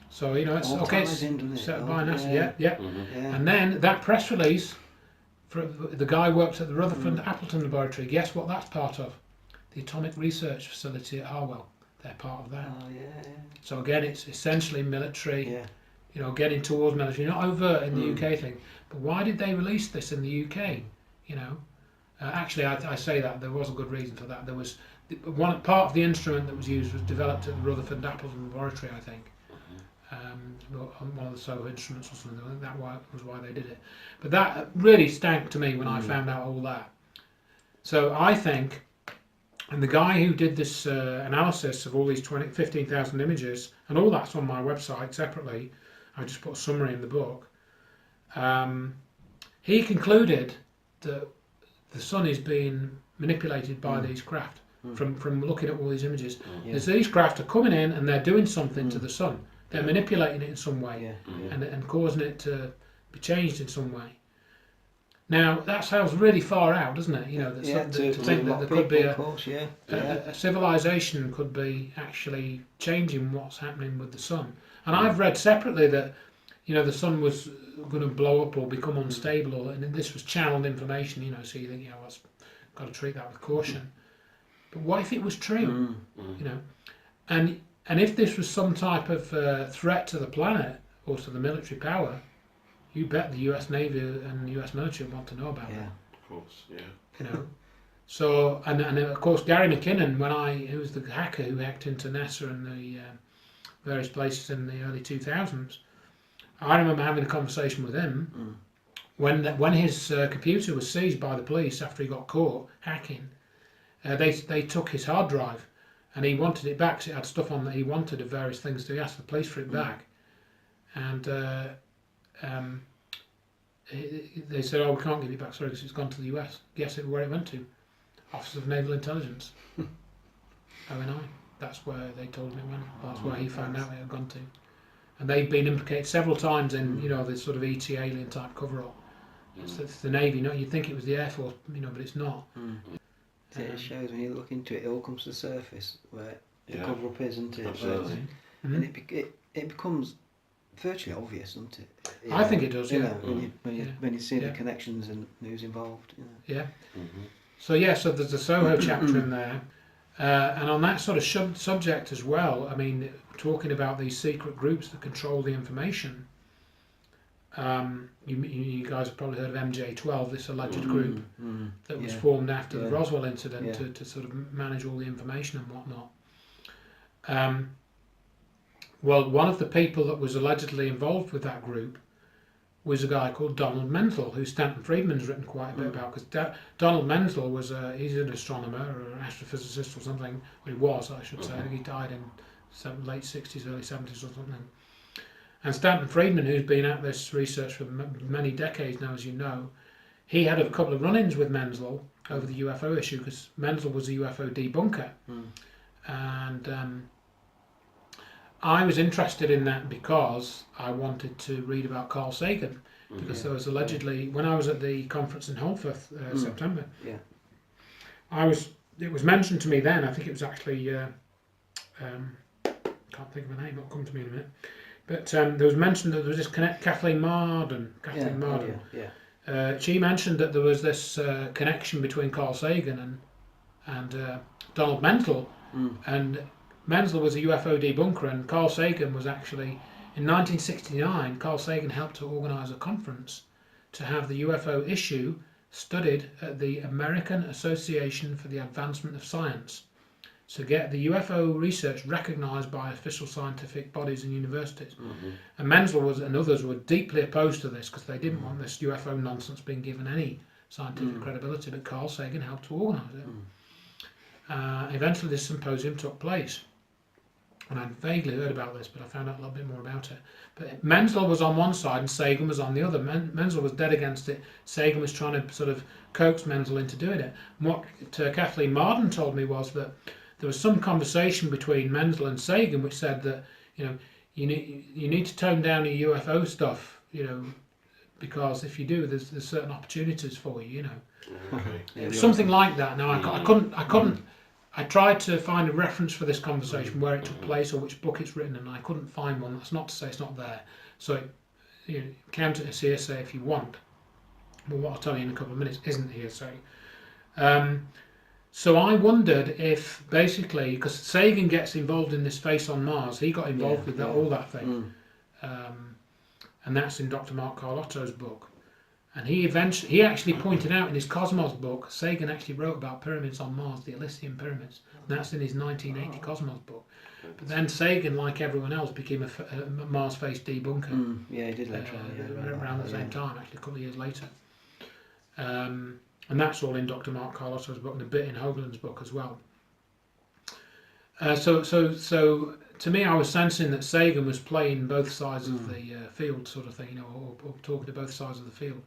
So it's all okay. ties in, doesn't it? Set by NASA. Yeah. Yeah. And then that press release, for the guy who works at the Rutherford Appleton Laboratory. Guess what that's part of? The Atomic Research Facility at Harwell. They're part of that. Oh yeah. So again, it's essentially military. Yeah. Getting towards military, not overt in the UK thing. But why did they release this in the UK? Actually, I say that there was a good reason for that. There was one part of the instrument that was used was developed at the Rutherford Appleton Laboratory, I think. on one of the solar instruments or something. I think that was why they did it. But that really stank to me when I found out all that. So I think, and the guy who did this analysis of all these 15,000 images, and all that's on my website separately, I just put a summary in the book, he concluded that the sun is being manipulated by these craft from looking at all these images. These craft are coming in and they're doing something to the sun. They're manipulating it in some way and causing it to be changed in some way. Now that sounds really far out, doesn't it? You know, to think that there could be a civilization could be actually changing what's happening with the sun. And I've read separately that, you know, the sun was going to blow up or become unstable, and this was channeled information. You know, so you think, you know, well, got to treat that with caution. But what if it was true? You know, and if this was some type of threat to the planet or to the military power, you bet the U.S. Navy and the U.S. military want to know about it. Of course, yeah. You know, so and of course Gary McKinnon, who was the hacker who hacked into NASA and the various places in the early 2000s, I remember having a conversation with him when his computer was seized by the police after he got caught hacking. They took his hard drive, and he wanted it back because it had stuff on that he wanted of various things. So he asked the police for it back, and they said, "Oh, we can't give it back, sorry, because it's gone to the US." Guess where it went to? Office of Naval Intelligence, ONI. That's where they told him it went. That's where he found out it had gone to. And they've been implicated several times in, you know, this sort of ET alien type cover-up. It's the Navy. No, you'd think it was the Air Force, you know, but it's not. It shows when you look into it, it all comes to the surface where the cover-up is, isn't it? Absolutely. And it becomes virtually obvious, doesn't it? I think it does, you yeah. know, when you see the connections and who's involved. You know. Yeah. So there's a Soho chapter in there. And on that sort of subject as well, I mean, talking about these secret groups that control the information, you guys have probably heard of MJ12, this alleged group that was formed after the Roswell incident to sort of manage all the information and whatnot. Well, one of the people that was allegedly involved with that group was a guy called Donald Menzel, who Stanton Friedman's written quite a bit about, because Donald Menzel was he's an astronomer or an astrophysicist or something. Well, he was, I should say. I think he died in late 60s, early 70s or something. And Stanton Friedman, who's been at this research for many decades now, as you know, he had a couple of run-ins with Menzel over the UFO issue, because Menzel was a UFO debunker. And I was interested in that because I wanted to read about Carl Sagan, because there was allegedly, when I was at the conference in Holforth, September, it was mentioned to me then, I think it was actually, can't think of her name, it'll come to me in a minute, but there was mentioned that there was this Kathleen Marden, she mentioned that there was this connection between Carl Sagan and Donald Menzel, and Menzel was a UFO debunker, and Carl Sagan was actually, in 1969, Carl Sagan helped to organise a conference to have the UFO issue studied at the American Association for the Advancement of Science, to get the UFO research recognised by official scientific bodies and universities. And Menzel and others were deeply opposed to this, because they didn't want this UFO nonsense being given any scientific credibility, but Carl Sagan helped to organise it. Eventually this symposium took place. And I'd vaguely heard about this, but I found out a little bit more about it. But Menzel was on one side and Sagan was on the other. Menzel was dead against it. Sagan was trying to sort of coax Menzel into doing it. And what Kathleen Marden told me was that there was some conversation between Menzel and Sagan which said that, you know, you need to tone down your UFO stuff, you know, because if you do, there's certain opportunities for you, you know. Something like that. Now I couldn't. I tried to find a reference for this conversation, where it took place or which book it's written, and I couldn't find one. That's not to say it's not there. So, you know, count it as hearsay if you want. But what I'll tell you in a couple of minutes isn't hearsay. So I wondered if, basically, because Sagan gets involved in this Face on Mars, he got involved with all that thing. And that's in Dr. Mark Carlotto's book. And he actually pointed out in his Cosmos book, Sagan actually wrote about pyramids on Mars, the Elysium pyramids. And that's in his 1980 Cosmos book. But then Sagan, like everyone else, became a Mars-based debunker. Yeah, he did later around the same time, actually, a couple of years later. And that's all in Dr. Mark Carlotto's book and a bit in Hoagland's book as well. So to me, I was sensing that Sagan was playing both sides of the field, sort of thing, or talking to both sides of the field.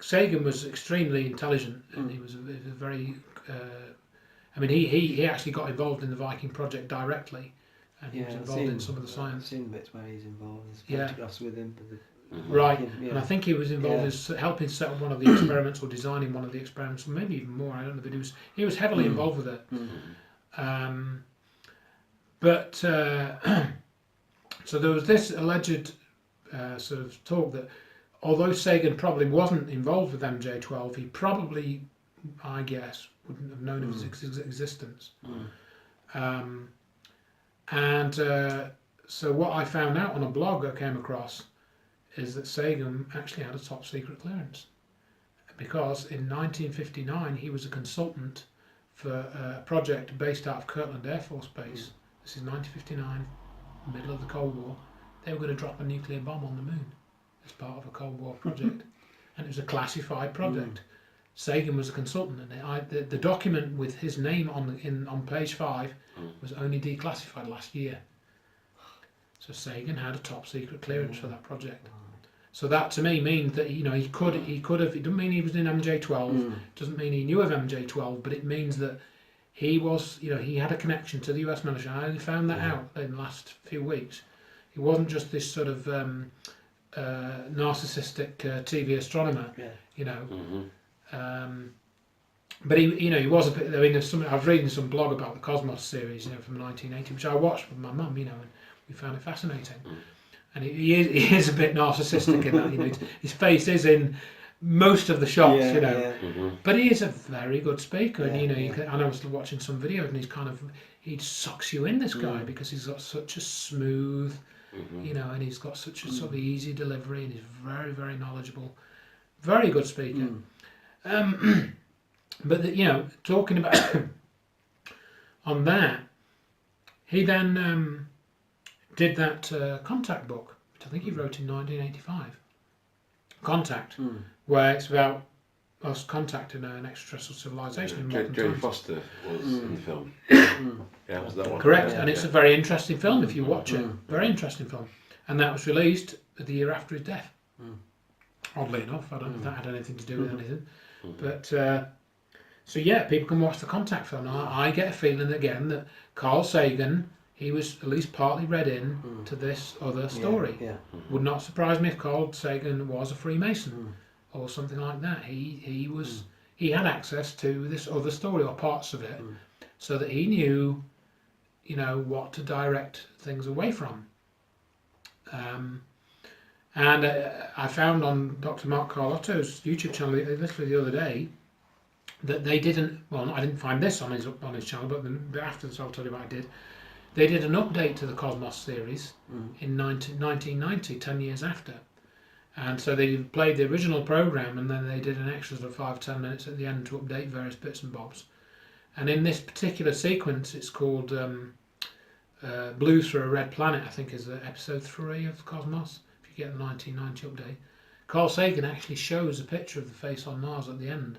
Sagan was extremely intelligent, and he was a very. He actually got involved in the Viking project directly, and he was involved in some of the science. I've seen bits where he's involved. There's photographs with him. Right, and I think he was involved in helping set up one of the experiments or designing one of the experiments, or maybe even more. I don't know, but he was heavily involved with it. So there was this alleged sort of talk that although Sagan probably wasn't involved with MJ12, he probably, I guess, wouldn't have known of his existence. So what I found out on a blog I came across is that Sagan actually had a top secret clearance, because in 1959 he was a consultant for a project based out of Kirtland Air Force Base. This is 1959, middle of the Cold War. They were going to drop a nuclear bomb on the moon as part of a Cold War project, and it was a classified project. Sagan was a consultant, and the document with his name on page 5 was only declassified last year. So Sagan had a top secret clearance for that project. So that to me means that he could have. It doesn't mean he was in MJ12. Doesn't mean he knew of MJ12, but it means that he was. He had a connection to the U.S. military. I only found that out in the last few weeks. He wasn't just this sort of narcissistic TV astronomer. But he was a bit. I mean, I was reading some blog about the Cosmos series, from 1980, which I watched with my mum, and we found it fascinating. And he is a bit narcissistic in that. His face is in most of the shots, But he is a very good speaker, and I was watching some videos, and he sucks you in, this guy, because he's got such a smooth, and he's got such a sort of easy delivery, and he's very, very knowledgeable, very good speaker. But talking about on that, he then did that Contact book, which I think he wrote in 1985. Contact, where it's about us contacting an extraterrestrial civilization in modern Jodie times. Foster was in the film. Was that one? Correct, and it's a very interesting film if you watch it. Very interesting film, and that was released the year after his death. Oddly enough, I don't know if that had anything to do with anything, but so people can watch the Contact film. Now, I get a feeling again that Carl Sagan, he was at least partly read in to this other story. Would not surprise me if Carl Sagan was a Freemason or something like that. He had access to this other story or parts of it, so that he knew, what to direct things away from. And I found on Dr. Mark Carlotto's YouTube channel, literally the other day, that they didn't. Well, I didn't find this on his channel, but after this, I'll tell you what I did. They did an update to the Cosmos series in 1990, 10 years after. And so they played the original program, and then they did an extra sort of 5-10 minutes at the end to update various bits and bobs. And in this particular sequence, it's called Blues for a Red Planet, I think is episode 3 of Cosmos, if you get the 1990 update. Carl Sagan actually shows a picture of the face on Mars at the end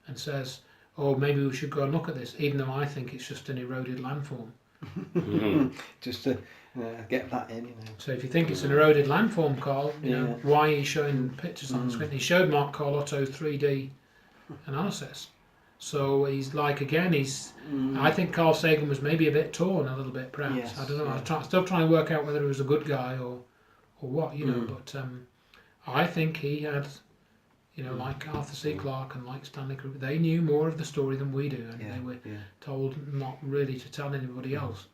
and says, oh, maybe we should go and look at this, even though I think it's just an eroded landform. Just to get that in, So if you think it's an eroded landform, Carl, why are you showing pictures on the screen? He showed Mark Carlotto 3D analysis. So he's like, again, I think Carl Sagan was maybe a bit torn a little bit, perhaps. Yes, I don't know. I'm still trying to work out whether he was a good guy or what, but I think he had, like Arthur C. Clarke and like Stanley Kubrick, they knew more of the story than we do, and they were told not really to tell anybody else,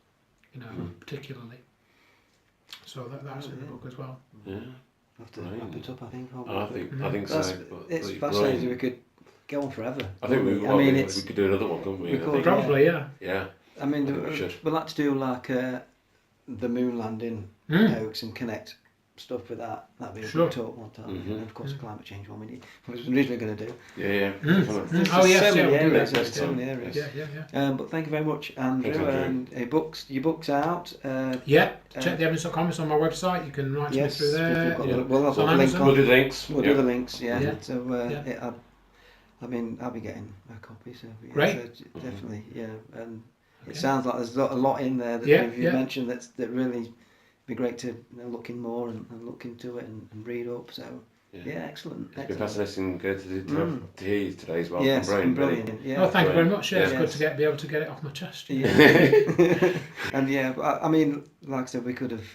particularly. So that's in the book as well. Yeah. We'll have to wrap it up, I think. I think so. It's fascinating. We could go on forever. I think we could do another one, couldn't we? We could, probably, yeah. I mean, we'd like to do like the moon landing hoax and connect stuff with that, that'd be a Sure. good talk one time. Mhm. And of course, climate change one we was originally going to do. Yeah. There's Oh, yes, so yeah, many we'll do areas. that. There's so many areas. Yeah. But thank you very much, Andrew. Thanks, Andrew. And your book's out. Yeah, check theevevidence.com. It's on my website. You can write to me Yes, through there. we'll have It's on a link Amazon. on. We'll do the links. We'll do the links. Yeah. Yeah. So I'll be getting a copy. So yeah, Great. so definitely, yeah. And Okay. it sounds like there's a lot in there that you mentioned that really be great to look in more and look into it and read up. So excellent. It's been fascinating to hear you today as well. Yes, from Brain, brilliant. really. Yeah. Oh, thank you very much. Yeah, Yeah. it's good to be able to get it off my chest. Yeah. And I mean, like I said, we could have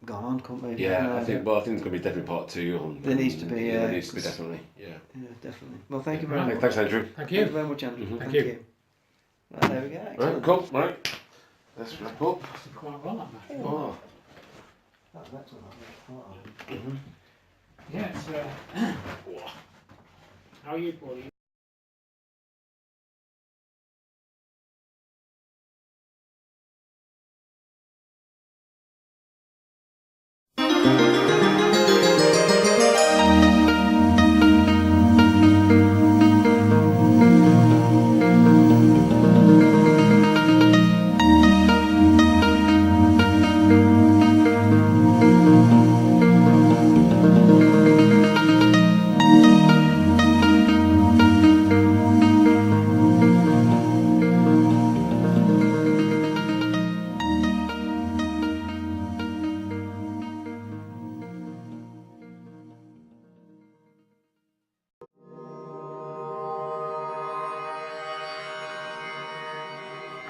gone on, couldn't we? Yeah, I think there's going to be definitely part 2 on. There needs to be. Yeah, there needs to be definitely. Yeah. Yeah, definitely. Well, thank you very much. Thanks, Andrew. Thank you. Thank you very much, Andrew. Mhm. Thank Thank you. Right, there we go. Excellent. Right, cool. Right. Let's wrap up. It's quite well, that match. Oh. That's excellent. Yeah, it's, how are you, Pauline?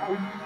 Oh.